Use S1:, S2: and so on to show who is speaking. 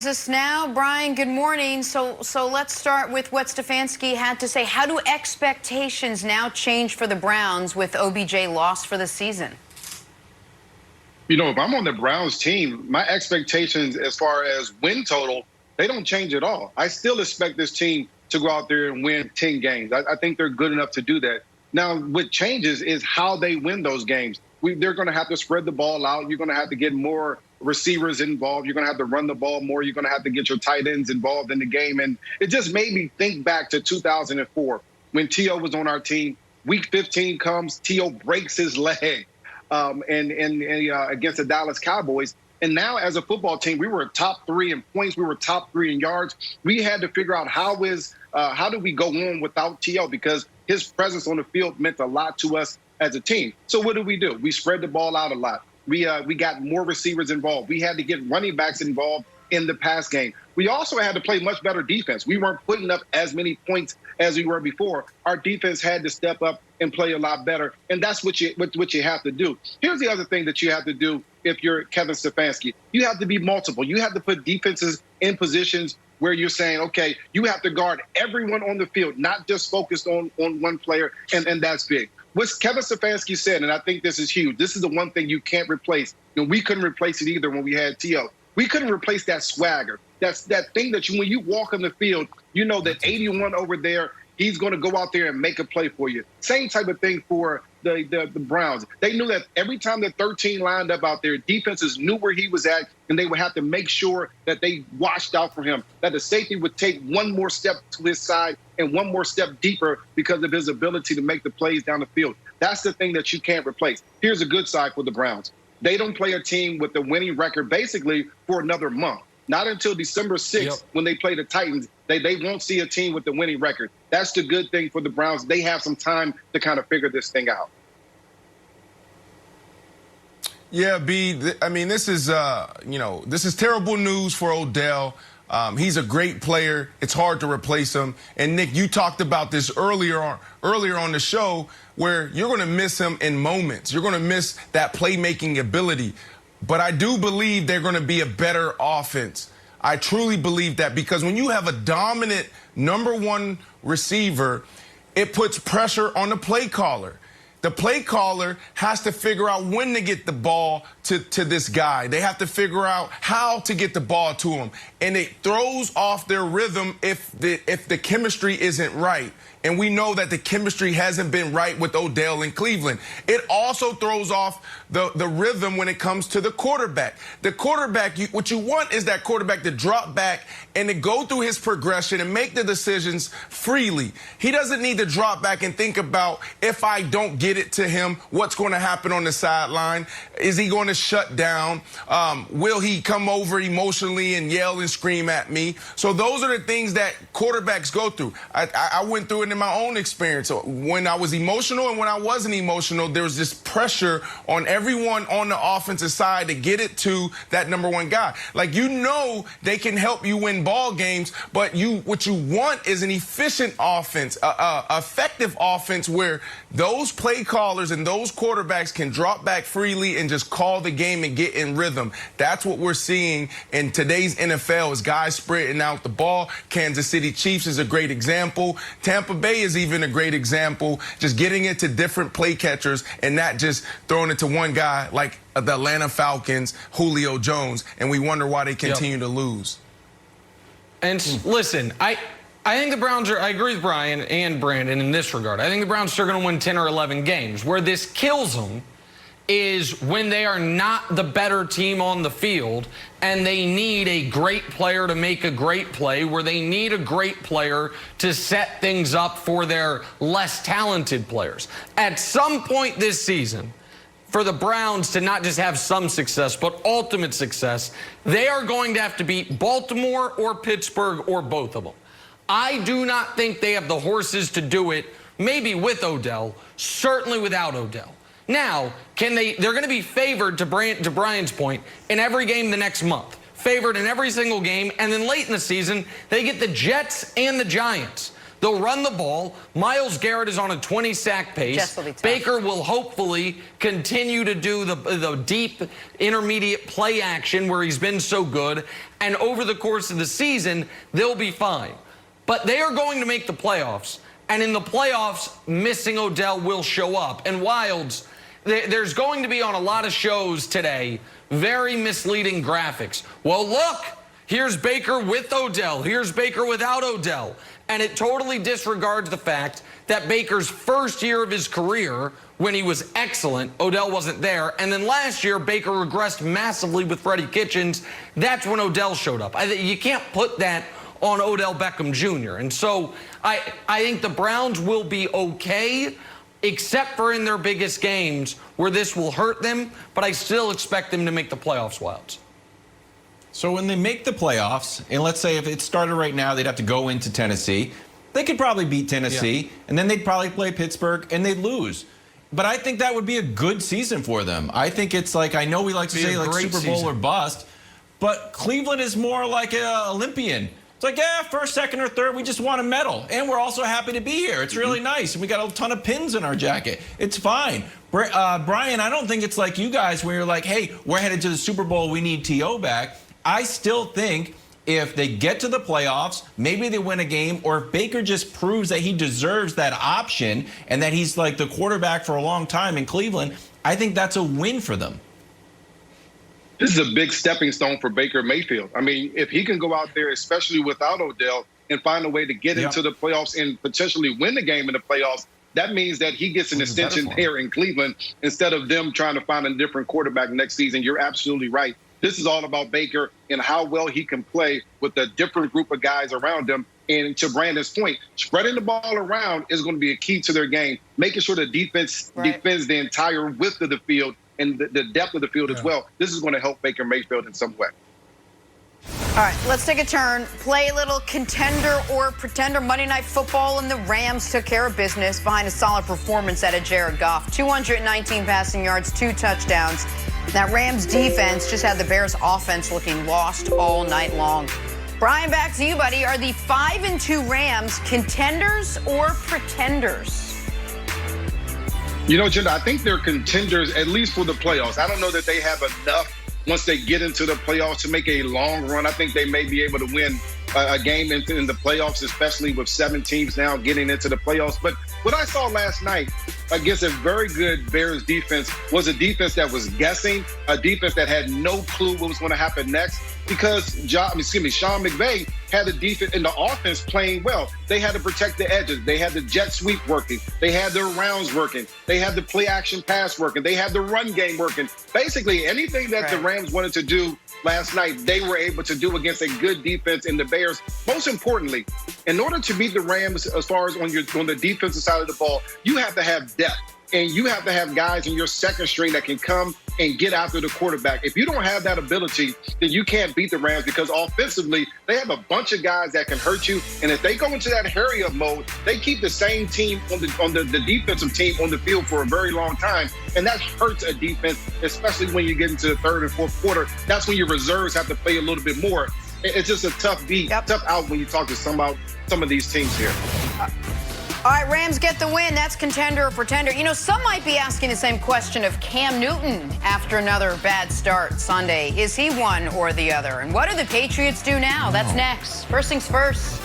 S1: Us now, Brian. Good morning. So let's start with what Stefanski had to say. How do expectations now change for the Browns with OBJ lost for the season?
S2: You know, if I'm on the Browns team, my expectations as far as win total, they don't change at all. I still expect this team to go out there and win 10 games. I think they're good enough to do that. Now, what changes is how they win those games. They're going to have to spread the ball out. You're going to have to get more receivers involved. You're going to have to run the ball more. You're going to have to get your tight ends involved in the game. And it just made me think back to 2004 when T.O. was on our team. Week 15 comes, T.O. breaks his leg against the Dallas Cowboys. And now as a football team, we were top 3 in points. We were top 3 in yards. We had to figure out how do we go on without T.O. because his presence on the field meant a lot to us as a team. So what do? We spread the ball out a lot. We got more receivers involved. We had to get running backs involved in the pass game. We also had to play much better defense. We weren't putting up as many points as we were before. Our defense had to step up and play a lot better, and that's what you have to do. Here's the other thing that you have to do if you're Kevin Stefanski. You have to be multiple. You have to put defenses in positions where you're saying, okay, you have to guard everyone on the field, not just focused on one player, and that's big. What Kevin Stefanski said, and I think this is huge, this is the one thing you can't replace. And we couldn't replace it either when we had T.O. We couldn't replace that swagger. That's that thing that when you walk on the field, you know that 81 over there, he's going to go out there and make a play for you. Same type of thing for the Browns. They knew that every time the 13 lined up out there, defenses knew where he was at, and they would have to make sure that they watched out for him, that the safety would take one more step to his side and one more step deeper because of his ability to make the plays down the field. That's the thing that you can't replace. Here's a good side for the Browns. They don't play a team with a winning record basically for another month. Not until December 6th when they play the Titans, they won't see a team with the winning record. That's the good thing for the Browns. They have some time to kind of figure this thing out.
S3: Yeah, B, I mean, this is terrible news for Odell. He's a great player. It's hard to replace him. And, Nick, you talked about this earlier on the show where you're going to miss him in moments. You're going to miss that playmaking ability. But I do believe they're going to be a better offense. I truly believe that because when you have a dominant #1 receiver, it puts pressure on the play caller. The play caller has to figure out when to get the ball to this guy. They have to figure out how to get the ball to him. And it throws off their rhythm if the chemistry isn't right. And we know that the chemistry hasn't been right with Odell in Cleveland. It also throws off the rhythm when it comes to the quarterback. The quarterback, what you want is that quarterback to drop back and to go through his progression and make the decisions freely. He doesn't need to drop back and think about, if I don't get it to him, what's going to happen on the sideline? Is he going to shut down? Will he come over emotionally and yell and scream at me? So those are the things that quarterbacks go through. I went through it in my own experience. When I was emotional and when I wasn't emotional, there was this pressure on everyone on the offensive side to get it to that #1 guy. Like, you know, they can help you win ball games, but what you want is an efficient offense, effective offense where those play callers and those quarterbacks can drop back freely and just call the game and get in rhythm. That's what we're seeing in today's NFL is guys spreading out the ball. Kansas City Chiefs is a great example. Tampa Bay is even a great example, just getting it to different play catchers and not just throwing it to one guy like the Atlanta Falcons, Julio Jones, and we wonder why they continue to lose.
S4: And listen, I think the Browns I agree with Brian and Brandon in this regard. I think the Browns are going to win 10 or 11 games. Where this kills them is when they are not the better team on the field and they need a great player to make a great play, where they need a great player to set things up for their less talented players. At some point this season, for the Browns to not just have some success, but ultimate success, they are going to have to beat Baltimore or Pittsburgh or both of them. I do not think they have the horses to do it, maybe with Odell, certainly without Odell. Now, they're going to be favored, to Brian's point, in every game the next month. Favored in every single game, and then late in the season, they get the Jets and the Giants. They'll run the ball. Myles Garrett is on a 20-sack pace. Baker will hopefully continue to do the deep intermediate play action where he's been so good. And over the course of the season, they'll be fine. But they are going to make the playoffs. And in the playoffs, missing Odell will show up. And Wilds, there's going to be on a lot of shows today very misleading graphics. Well, look, here's Baker with Odell. Here's Baker without Odell. And it totally disregards the fact that Baker's first year of his career, when he was excellent, Odell wasn't there. And then last year, Baker regressed massively with Freddie Kitchens. That's when Odell showed up. You can't put that on Odell Beckham Jr. And so I think the Browns will be okay, except for in their biggest games where this will hurt them. But I still expect them to make the playoffs, Wilds.
S5: So when they make the playoffs, and let's say if it started right now, they'd have to go into Tennessee. They could probably beat Tennessee, and then they'd probably play Pittsburgh, and they'd lose. But I think that would be a good season for them. I think it's like, I know we like to say like Super Bowl or bust, but Cleveland is more like an Olympian. It's like, yeah, first, second, or third, we just want a medal. And we're also happy to be here. It's really nice. And we got a ton of pins in our jacket. It's fine. Brian, I don't think it's like you guys where you're like, hey, we're headed to the Super Bowl. We need T.O. back. I still think if they get to the playoffs, maybe they win a game, or if Baker just proves that he deserves that option and that he's like the quarterback for a long time in Cleveland, I think that's a win for them.
S2: This is a big stepping stone for Baker Mayfield. I mean, if he can go out there, especially without Odell, and find a way to get into the playoffs and potentially win the game in the playoffs, that means that he gets an extension here in Cleveland instead of them trying to find a different quarterback next season. You're absolutely right. This is all about Baker and how well he can play with a different group of guys around him. And to Brandon's point, spreading the ball around is going to be a key to their game, making sure the defense defends the entire width of the field and the depth of the field as well. This is going to help Baker Mayfield in some way.
S1: All right, let's take a turn. Play a little contender or pretender Monday Night Football, and the Rams took care of business behind a solid performance out of Jared Goff. 219 passing yards, 2 touchdowns. That Rams defense just had the Bears offense looking lost all night long. Brian, back to you, buddy. Are the 5-2 Rams contenders or pretenders?
S2: You know, Jinder, I think they're contenders, at least for the playoffs. I don't know that they have enough once they get into the playoffs to make a long run. I think they may be able to win a game in the playoffs, especially with 7 teams now getting into the playoffs. But what I saw last night against a very good Bears defense was a defense that was guessing, a defense that had no clue what was going to happen next, because Sean McVay had the defense and the offense playing well. They had to protect the edges. They had the jet sweep working. They had their rounds working. They had the play action pass working. They had the run game working. Basically, anything that the Rams wanted to do last night, they were able to do against a good defense in the Bears. Most importantly, in order to beat the Rams as far as on the defensive side of the ball, you have to have depth. And you have to have guys in your second string that can come and get after the quarterback. If you don't have that ability, then you can't beat the Rams, because offensively, they have a bunch of guys that can hurt you. And if they go into that hurry-up mode, they keep the same team on the defensive team on the field for a very long time. And that hurts a defense, especially when you get into the third and fourth quarter. That's when your reserves have to play a little bit more. It's just a tough beat, tough out when you talk to some of these teams here.
S1: All right, Rams get the win. That's contender or pretender. You know, some might be asking the same question of Cam Newton after another bad start Sunday. Is he one or the other? And what do the Patriots do now? That's next. First things first.